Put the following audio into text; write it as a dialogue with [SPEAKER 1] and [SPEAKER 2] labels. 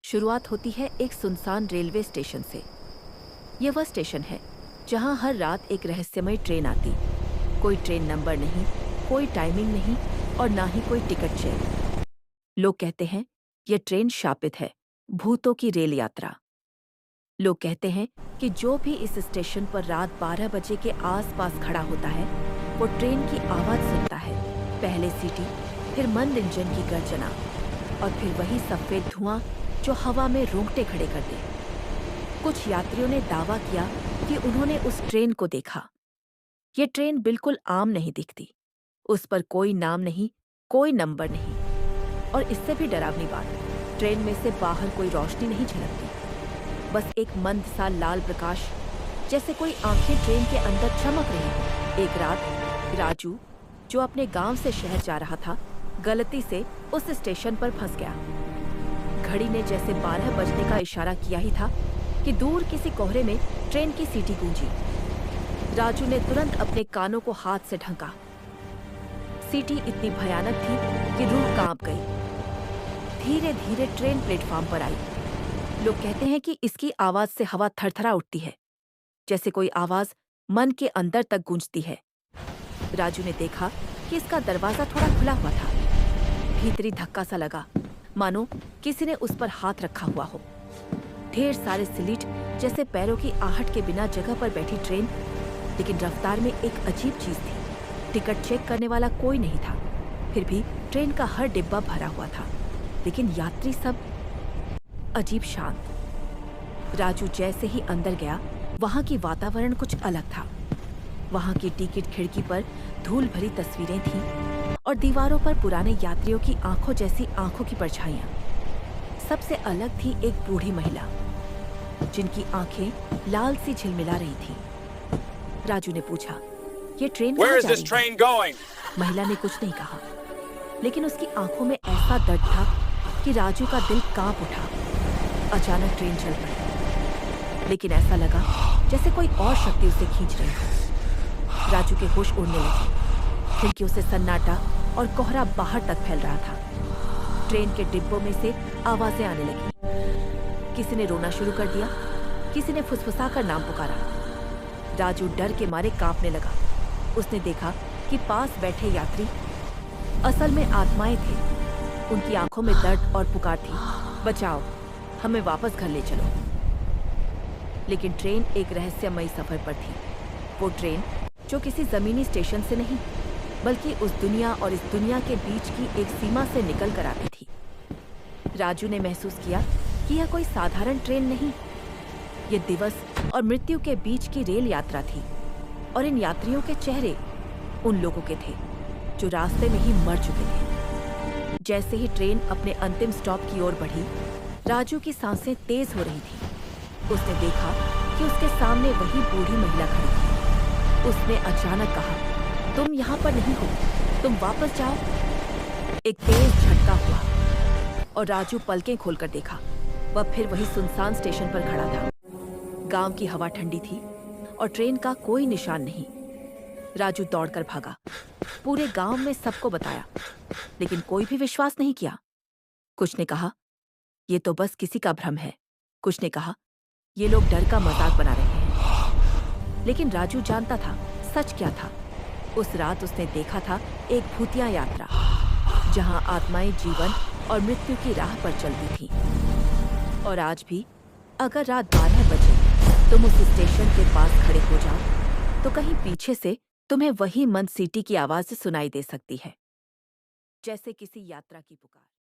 [SPEAKER 1] शुरुआत होती है एक सुनसान रेलवे स्टेशन से। यह वह स्टेशन है जहां हर रात एक रहस्यमय ट्रेन आती। कोई ट्रेन नंबर नहीं, कोई टाइमिंग नहीं और ना ही कोई टिकट चेक। लोग कहते हैं यह ट्रेन शापित है, भूतों की रेल यात्रा। लोग कहते हैं कि जो भी इस स्टेशन पर रात 12 बजे के आसपास खड़ा होता है वो ट्रेन की आवाज सुनता है। पहले सीटी, फिर मंद इंजन की गर्जना और फिर वही सफेद धुआं जो हवा में रोंगटे खड़े कर दे। कुछ यात्रियों ने दावा किया कि उन्होंने उस ट्रेन को देखा। ये ट्रेन बिल्कुल आम नहीं दिखती। उस पर कोई नाम नहीं, कोई नंबर नहीं। और इससे भी डरावनी बात, ट्रेन में से बाहर कोई रोशनी नहीं झलकती। बस एक मंद सा लाल प्रकाश, जैसे कोई आंखें ट्रेन के अंदर चमक रही हो। एक रात राजू, जो अपने गांव से शहर जा रहा था, गलती से उस स्टेशन पर फंस गया। घड़ी ने जैसे 12 बजने का इशारा किया ही था कि दूर किसी कोहरे में ट्रेन की सीटी गूंजी। राजू ने तुरंत अपने कानों को हाथ से ढका। सीटी इतनी भयानक थी कि रूह कांप गई। धीरे धीरे ट्रेन प्लेटफॉर्म पर आई। लोग कहते हैं कि इसकी आवाज से हवा थरथरा उठती है, जैसे कोई आवाज मन के अंदर तक गूंजती है। राजू ने देखा कि इसका दरवाजा थोड़ा खुला हुआ था। भीतरी धक्का सा लगा, मानो किसी ने उस पर हाथ रखा हुआ हो। ढेर सारे स्लीट जैसे पैरों की आहट के बिना जगह पर बैठी ट्रेन, लेकिन रफ्तार में एक अजीब चीज थी। टिकट चेक करने वाला कोई नहीं था। फिर भी ट्रेन का हर डिब्बा भरा हुआ था, लेकिन यात्री सब अजीब शांत। राजू जैसे ही अंदर गया, वहां की वातावरण कुछ अलग था। वहां की टिकट खिड़की पर धूल भरी तस्वीरें थीं और दीवारों पर पुराने यात्रियों की आंखों जैसी आंखों की परछाइयां। सबसे अलग थी एक बूढ़ी महिला, जिनकी आंखें लाल सी झिलमिला रही थीं। राजू ने पूछा, ये ट्रेन कहाँ जा रही है? महिला ने कुछ नहीं कहा, लेकिन उसकी आंखों में ऐसा दर्द था कि राजू का दिल कांप उठा। अचानक ट्रेन चल पड़ी, लेकिन ऐसा लगा जैसे कोई और शक्ति उसे खींच रही हो। राजू के होश उड़ने लगे। खिड़कियों से सन्नाटा और कोहरा बाहर तक फैल रहा था। ट्रेन के डिब्बों में से आवाजें आने लगी। किसी ने रोना शुरू कर दिया, किसी ने फुसफुसाकर नाम पुकारा। राजू डर के मारे कांपने लगा। उसने देखा कि पास बैठे यात्री असल में आत्माएं थे। उनकी आंखों में दर्द और पुकार थी, बचाओ, हमें वापस घर ले चलो। लेकिन ट्रेन एक रहस्यमयी सफर पर थी। वो ट्रेन जो किसी जमीनी स्टेशन से नहीं, बल्कि उस दुनिया और इस दुनिया के बीच की एक सीमा से निकल कर आती थी। राजू ने महसूस किया कि यह कोई साधारण ट्रेन नहीं, ये दिवस और मृत्यु के बीच की रेल यात्रा थी। और इन यात्रियों के चेहरे उन लोगों के थे जो रास्ते में ही मर चुके थे। जैसे ही ट्रेन अपने अंतिम स्टॉप की ओर बढ़ी, राजू की सांसें तेज हो रही थी। उसने देखा कि उसके सामने वही बूढ़ी महिला खड़ी थी। उसने अचानक कहा, तुम यहाँ पर नहीं हो, तुम वापस जाओ। एक तेज झटका हुआ और राजू पलकें खोलकर देखा। वह फिर वही सुनसान स्टेशन पर खड़ा था। गांव की हवा ठंडी थी और ट्रेन का कोई निशान नहीं। राजू दौड़कर भागा, पूरे गांव में सबको बताया, लेकिन कोई भी विश्वास नहीं किया। कुछ ने कहा, ये तो बस किसी का भ्रम है। कुछ ने कहा, ये लोग डर का मजाक बना रहे हैं। लेकिन राजू जानता था सच क्या था। उस रात उसने देखा था एक भूतिया यात्रा, जहां आत्माएं जीवन और मृत्यु की राह पर चलती थीं। और आज भी अगर रात 12 बजे तुम उस स्टेशन के पास खड़े हो जाओ, तो कहीं पीछे से तुम्हें वही मंद सीटी की आवाज सुनाई दे सकती है, जैसे किसी यात्रा की पुकार।